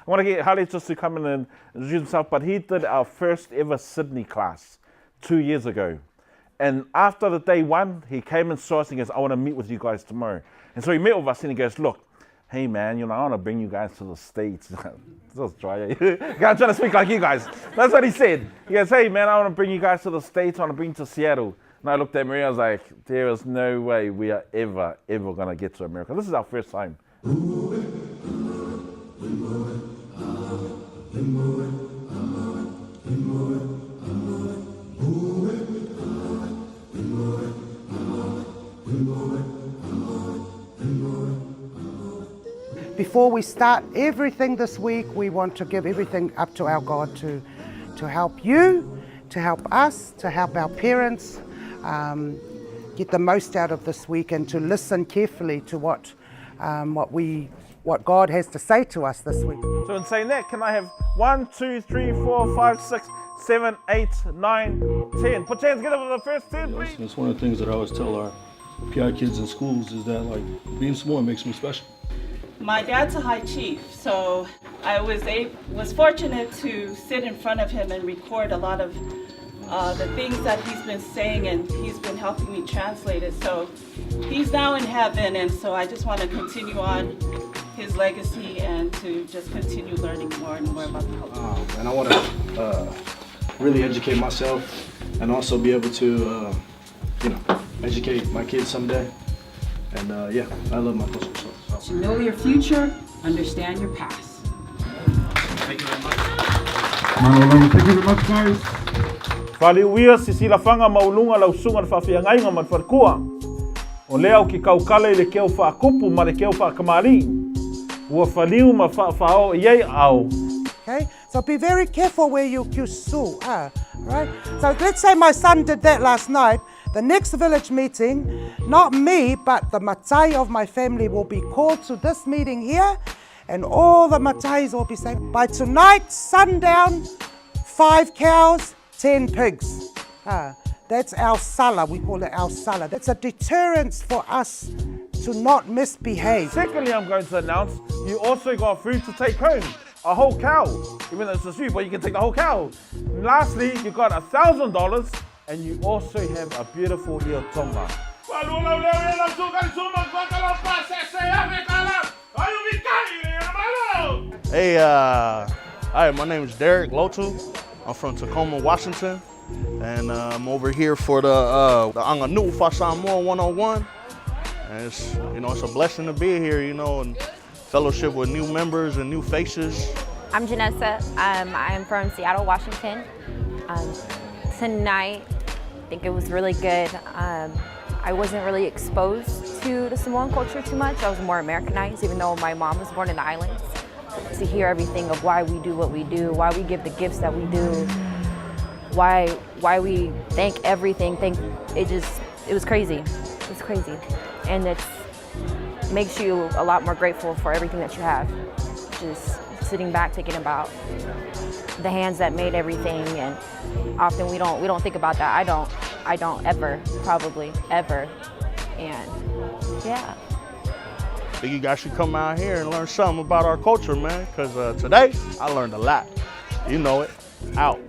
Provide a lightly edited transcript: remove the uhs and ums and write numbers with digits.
I want to get Hale just to come in and introduce himself, but he did our first ever Sydney class 2 years ago. And after the day one, he came and saw us and he goes, I want to meet with you guys tomorrow. And so he met with us and he goes, look, hey man, I want to bring you guys to the States. Just try it. I'm trying to speak like you guys. That's what he said. He goes, hey man, I want to bring you guys to the States. I want to bring you to Seattle. And I looked at Maria, I was like, there is no way we are ever going to get to America. This is our first time. Before we start everything this week, we want to give everything up to our God to help you, to help us, to help our parents get the most out of this week and to listen carefully to what God has to say to us this week. So in saying that, can I have 1, 2, 3, 4, 5, 6, 7, 8, 9, 10. Put your hands together for the first 10, please. It's one of the things that I always tell our PI kids in schools is that like being Samoan makes me special. My dad's a high chief, so I was fortunate to sit in front of him and record a lot of the things that he's been saying, and he's been helping me translate it. So he's now in heaven, and so I just want to continue on his legacy and to just continue learning more and more about the culture. And I want to really educate myself and also be able to, educate my kids someday. And yeah, I love my culture. To know your future, understand your past. Thank you very much. Thank you very much, guys. Whaliuia sisila whanga maulunga lau sunga na whawhiangainga man wharkua. O lea o ki kaukale le keo whaakupu ma le keo whaakamari. Ua whaliu ma whaao iei au. Okay, so be very careful where you sue, right? So let's say my son did that last night. The next village meeting, not me, but the matai of my family will be called to this meeting here, and all the matais will be saying, by tonight, sundown, 5 cows, 10 pigs. That's our sala, we call it our sala. That's a deterrence for us to not misbehave. Secondly, I'm going to announce you also got food to take home. A whole cow. Even though it's a few, but you can take the whole cow. And lastly, you got $1,000 and you also have a beautiful ear tonga. Hey, hi, my name is Derek Lotu. I'm from Tacoma, Washington. And I'm over here for the Aganu'u for Samoa 101. And it's, it's a blessing to be here, and fellowship with new members and new faces. I'm Janessa. I am from Seattle, Washington. Tonight, I think it was really good. I wasn't really exposed to the Samoan culture too much. I was more Americanized, even though my mom was born in the islands. To hear everything of why we do what we do, why we give the gifts that we do, why we thank everything. It was crazy. It was crazy, and it makes you a lot more grateful for everything that you have. Just sitting back, thinking about the hands that made everything, and often we don't think about that. I don't ever, probably ever, and yeah. I think you guys should come out here and learn something about our culture, man, because today I learned a lot. You know it. Out.